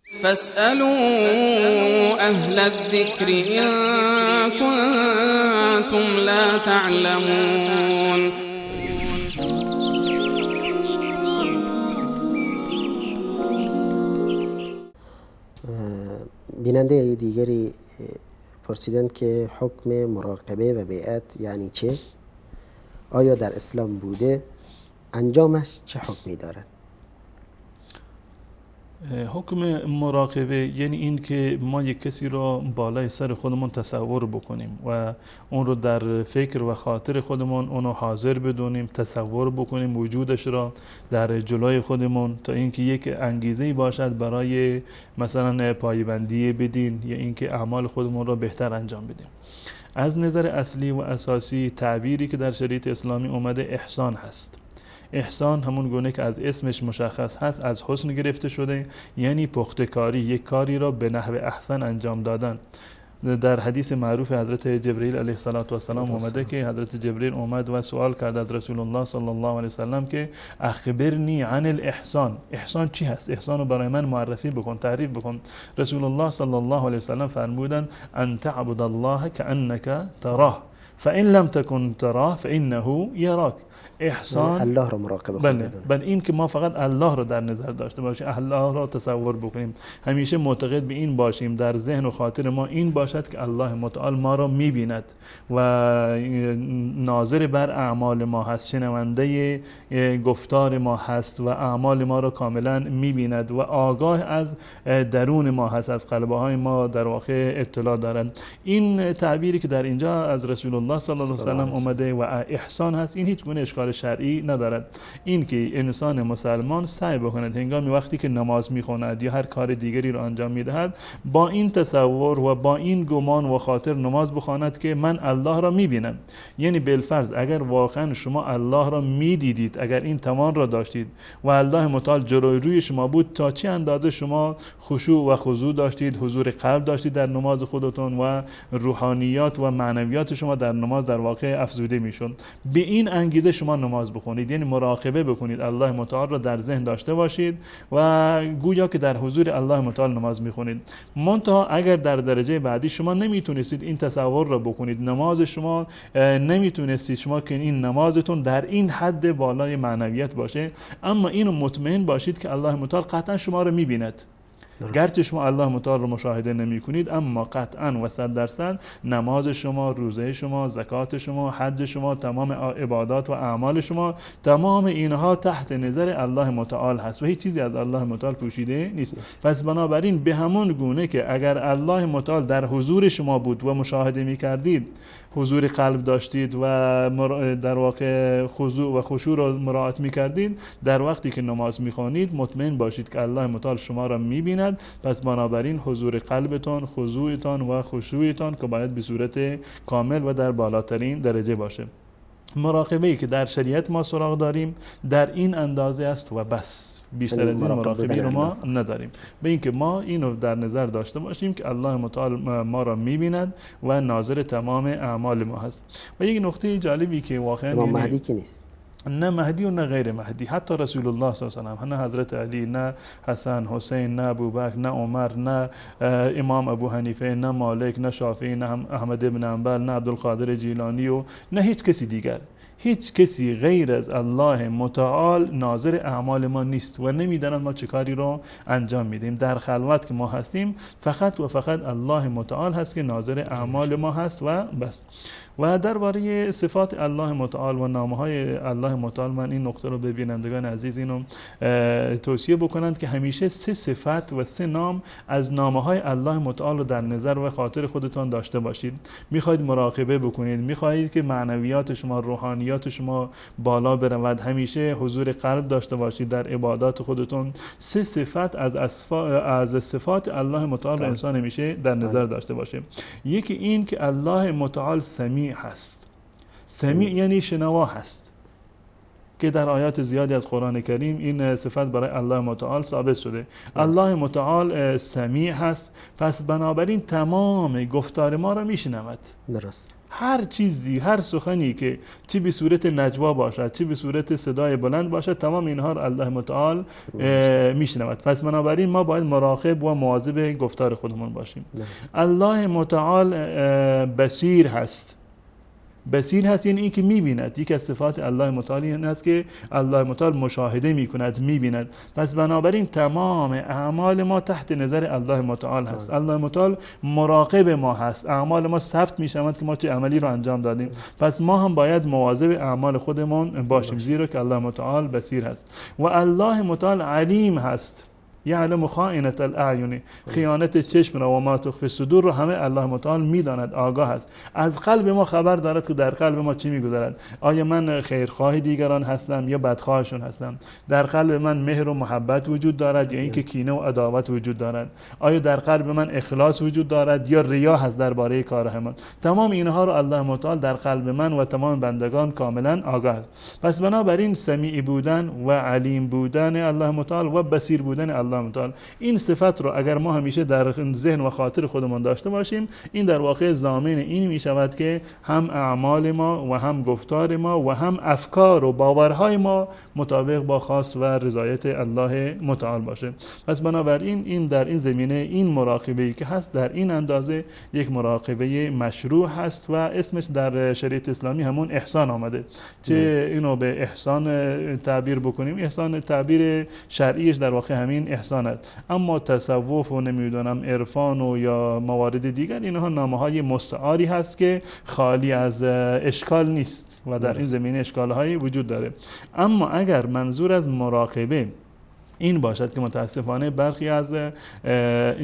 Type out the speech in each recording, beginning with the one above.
فاسألوا أهل الذكر إن كنتم لا تعلمون. بیننده دیگری پرسیدند که حکم مراقبه و بیعت یعنی چه؟ آیا در اسلام بوده؟ انجامش چه حکمی دارد؟ حکم مراقبه یعنی این که ما یک کسی را بالای سر خودمون تصور بکنیم و اون رو در فکر و خاطر خودمون اونو حاضر بدونیم، تصور بکنیم وجودش را در جلوی خودمون، تا اینکه یک انگیزه باشد برای مثلا پایبندی بدین یا اینکه اعمال خودمون را بهتر انجام بدیم. از نظر اصلی و اساسی تعبیری که در شریعت اسلامی اومده احسان هست. احسان همون گونه که از اسمش مشخص هست از حسن گرفته شده، یعنی پخته‌کاری، یک کاری را به نحو احسن انجام دادن. در حدیث معروف حضرت جبرئیل علیه السلام اومده که حضرت جبرئیل اومد و سوال کرد از رسول الله صلی الله علیه وسلم که اخبرنی عن الاحسان، احسان چی هست؟ احسان رو برای من معرفی بکن، تعریف بکن. رسول الله صلی الله علیه وسلم فرمودن ان تعبد الله كأنك تراه فإن لم تكن تراه فإنه يراك. احسان الله رو مراقبه خود بدونیم. بله این که ما فقط الله رو در نظر داشته باشیم، الله رو تصور بکنیم، همیشه معتقد به این باشیم، در ذهن و خاطر ما این باشد که الله متعال ما را میبیند و ناظر بر اعمال ما هست، شنونده گفتار ما هست و اعمال ما را کاملا میبیند و آگاه از درون ما هست، از قلبه های ما در واقع اطلاع دارد. این تعبیری که در اینجا از رسول الله صلی الله علیه و سلم اومده و احسان هست، این هیچ گونه اشکال شرعی ندارد. این که انسان مسلمان سعی بکند هنگامی وقتی که نماز میخواند یا هر کار دیگری را انجام میدهد با این تصور و با این گمان و خاطر نماز بخواند که من الله را میبینم. یعنی بالفرض اگر واقعا شما الله را میدیدید، اگر این توان را داشتید و الله متعال جلوی روی شما بود، تا چه اندازه شما خشوع و خضوع داشتید، حضور قلب داشتید در نماز خودتون و روحانیات و معنویات شما در نماز در واقع افزوده میشد. به این انگیزه شما نماز بخونید، یعنی مراقبه بکنید، الله متعال را در ذهن داشته باشید و گویا که در حضور الله متعال نماز میخونید. منتها اگر در درجه بعدی شما نمیتونستید این تصور را بکنید، نماز شما نمیتونستید شما که این نمازتون در این حد بالای معنویت باشه، اما اینو مطمئن باشید که الله متعال قطعا شما را میبیند. گرچه شما الله متعال رو مشاهده نمی کنید، اما قطعا و 100% نماز شما، روزه شما، زکات شما، حج شما، تمام عبادات و اعمال شما، تمام اینها تحت نظر الله متعال هست و هیچ چیزی از الله متعال پوشیده نیست. پس بنابراین به همون گونه که اگر الله متعال در حضور شما بود و مشاهده می کردید، حضور قلب داشتید و در واقع خضوع و خشوع را مراعات می کردید، در وقتی که نماز می خوانید مطمئن باشید که الله متعال شما را می بیند. پس بنابراین حضور قلبتان، خضوعتان و خشوعتان که باید به صورت کامل و در بالاترین درجه باشه. مراقبه‌ای که در شریعت ما سراغ داریم در این اندازه است و بس، بیشتر از این مراقبه رو ما نداریم. به اینکه ما اینو در نظر داشته باشیم که الله متعال ما را می‌بیند و ناظر تمام اعمال ما هست. و یک نکته جالبی که واقعا امام مهدی کی نیست، نه مهدی و نه غیر مهدی، حتی رسول الله صلی الله علیه و نه حضرت علی، نه حسن حسین، نه ابوبکر، نه عمر، نه امام ابو حنیفه، نه مالک، نه شافعی، نه احمد ابن حنبل، نه عبدالقادر جیلانی و نه هیچ کسی دیگر. هیچ کسی غیر از الله متعال ناظر اعمال ما نیست و نمیداند ما چه کاری رو انجام میدیم. در خلوت که ما هستیم فقط و فقط الله متعال هست که ناظر اعمال ما هست و بس. و درباره صفات الله متعال و نامهای الله متعال من این نکته رو به بینندگان عزیز اینو توصیه بکنند که همیشه 3 صفت و 3 نام از نامهای الله متعال رو در نظر و خاطر خودتان داشته باشید. میخواید مراقبه بکنید، میخواهید که معنویات شما، روحانیات شما بالا برود، همیشه حضور قلب داشته باشید در عبادات خودتون. 3 صفت از صفات الله متعال انسان همیشه در نظر داشته باشه. یکی این که الله متعال سمیع هست. سمیع یعنی شنوا هست که در آیات زیادی از قرآن کریم این صفت برای الله متعال ثابت شده. الله متعال سمیع هست، پس بنابراین تمام گفتار ما را میشنود. درست. هر چیزی، هر سخنی که چه به صورت نجوا باشد چه به صورت صدای بلند باشد، تمام اینها رو الله متعال میشنود. پس بنابراین ما باید مراقب و مواظب گفتار خودمون باشیم. الله متعال بصیر هست. بصیر هست یعنی این که میبیند. یک از صفات الله متعال این است که الله متعال مشاهده میکند، میبیند. پس بنابراین تمام اعمال ما تحت نظر الله متعال هست. الله متعال مراقب ما هست. اعمال ما ثبت میشود که ما چه عملی رو انجام دادیم. پس ما هم باید مواظب اعمال خودمون باشیم، زیرا که الله متعال بصیر هست. و الله متعال علیم هست. یعلم خائنة الاعین، خیانت چشم را و ما تخفی الصدور رو همه الله متعال میداند، آگاه است. از قلب ما خبر دارد که در قلب ما چی میگذرد. آیا من خیرخواه دیگران هستم یا بدخواهشون هستم؟ در قلب من مهر و محبت وجود دارد یا اینکه کینه و عداوت وجود دارد؟ آیا در قلب من اخلاص وجود دارد یا ریا هست درباره کار من؟ تمام اینها رو الله متعال در قلب من و تمام بندگان کاملا آگاه است. پس بنابراین سمیع بودن و علیم بودن الله متعال و بصیر بودن الله متعال، این صفت رو اگر ما همیشه در ذهن و خاطر خودمون داشته باشیم، این در واقع ضامن این می شود که هم اعمال ما و هم گفتار ما و هم افکار و باورهای ما مطابق با خواست و رضایت الله متعال باشه. پس بنابراین این در این زمینه این مراقبه‌ای که هست در این اندازه یک مراقبه مشروع هست و اسمش در شریعت اسلامی همون احسان آمده. چه اینو به احسان تعبیر بکنیم، احسان تعبیر شرعیش در واقع همین احسان است. اما تصوف و نمیدونم عرفان و یا موارد دیگر، اینها نامه‌های مستعاری هست که خالی از اشکال نیست و در این زمینه اشکال‌هایی وجود داره. اما اگر منظور از مراقبه این باشد که متاسفانه برخی از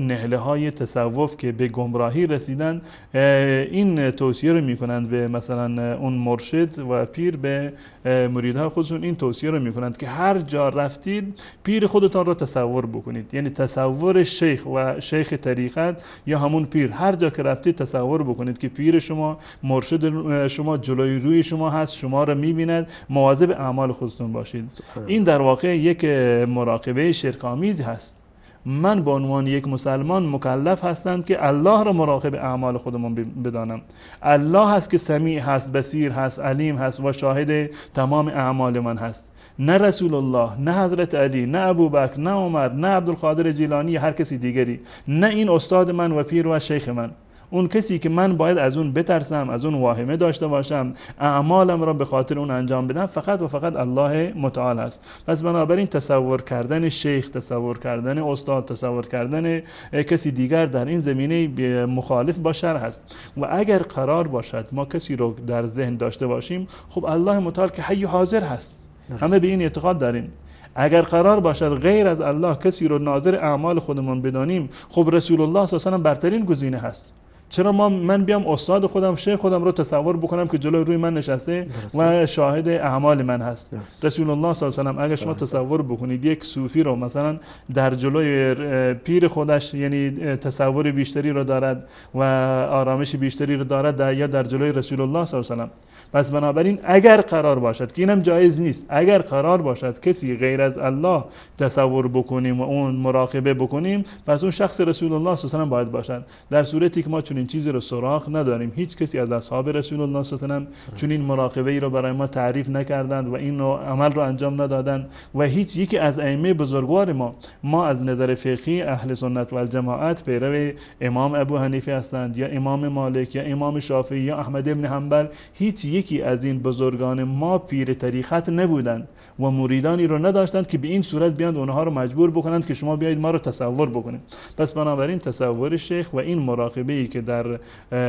نهله های تصوف که به گمراهی رسیدن این توصیه رو میکنند به مثلا اون مرشد و پیر به مریدهای خودشون این توصیه رو میکنند که هر جا رفتید پیر خودتان رو تصور بکنید. یعنی تصور شیخ و شیخ طریقت یا همون پیر، هر جا که رفتید تصور بکنید که پیر شما، مرشد شما جلوی روی شما هست، شما رو میبیند، مواظب اعمال خودتون باشید. این در واقع یک مراقبه شرک‌آمیز هست. من به عنوان یک مسلمان مکلف هستم که الله را مراقب اعمال خودمون بدانم. الله هست که سمیع هست، بصیر هست، علیم هست و شاهد تمام اعمال من هست. نه رسول الله، نه حضرت علی، نه ابوبکر، نه عمر، نه عبدالقادر جیلانی، هر کسی دیگری، نه این استاد من و پیر و شیخ من. اون کسی که من باید از اون بترسم، از اون واهمه داشته باشم، اعمالم را به خاطر اون انجام بدم، فقط و فقط الله متعال است. پس بنابراین تصور کردن شیخ، تصور کردن استاد، تصور کردن کسی دیگر در این زمینه مخالف با شرع است. و اگر قرار باشد ما کسی رو در ذهن داشته باشیم، خب الله متعال که حی حاضر هست، همه به این اعتقاد داریم. اگر قرار باشد غیر از الله کسی رو ناظر اعمال خودمون بدانیم، خب رسول الله صلی الله علیه و آله برترین گزینه هست. چرا من بیام استاد خودم، شیخ خودم رو تصور بکنم که جلوی روی من نشسته و شاهد اعمال من هست؟ رسول الله صلی الله علیه و آله اگر شما تصور بکنید یک صوفی رو مثلا در جلوی پیر خودش، یعنی تصور بیشتری رو دارد و آرامش بیشتری رو دارد یا در جلوی رسول الله صلی الله علیه و آله. پس بنابراین اگر قرار باشد که اینم جایز نیست، اگر قرار باشد کسی غیر از الله تصور بکنیم و اون مراقبه بکنیم، پس اون شخص رسول الله صلی الله علیه و آله باید باشد. در صورتی که ما چنین چیزی رو سراغ نداریم، هیچ کسی از اصحاب رسول الله صلی الله علیه و آله چنین مراقبه ای رو برای ما تعریف نکردند و این عمل رو انجام ندادند و هیچ یکی از ائمه بزرگوار ما از نظر فقهی اهل سنت و الجماعت پیرو امام ابو حنیفه هستند یا امام مالک یا امام شافعی یا احمد ابن حنبل، هیچ یکی از این بزرگان ما پیر طریقت نبودند و مریدانی رو نداشتند که به این صورت بیاند اونها رو مجبور بکنند که شما بیایید ما رو تصور بکنید. پس بنابراین تصور شیخ و این مراقبه ای که در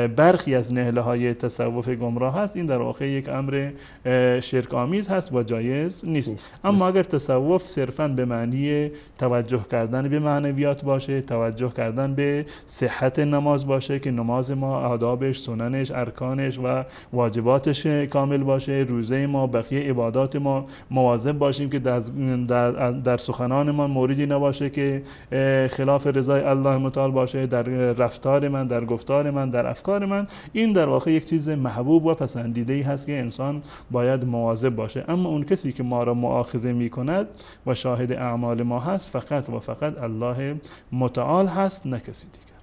برخی از نهله های تصوف گمراه هست، این در واقع یک امر شرک آمیز هست و جایز نیست. اما اگر تصوف صرفاً به معنی توجه کردن به معنویات باشه، توجه کردن به صحت نماز باشه که نماز ما آدابش، سننش، ارکانش و واجباتش کامل باشه، روزه ما، بقیه عبادات ما مواظب باشیم که در سخنان ما موردی نباشه که خلاف رضای الله متعال باشه، در رفتار من، در گفتار من، در افکار من، این در واقع یک چیز محبوب و پسندیده‌ای هست که انسان باید مواظب باشه. اما اون کسی که ما را مؤاخذه می‌کند و شاهد اعمال ما هست، فقط و فقط الله متعال هست، نه کسی دیگر.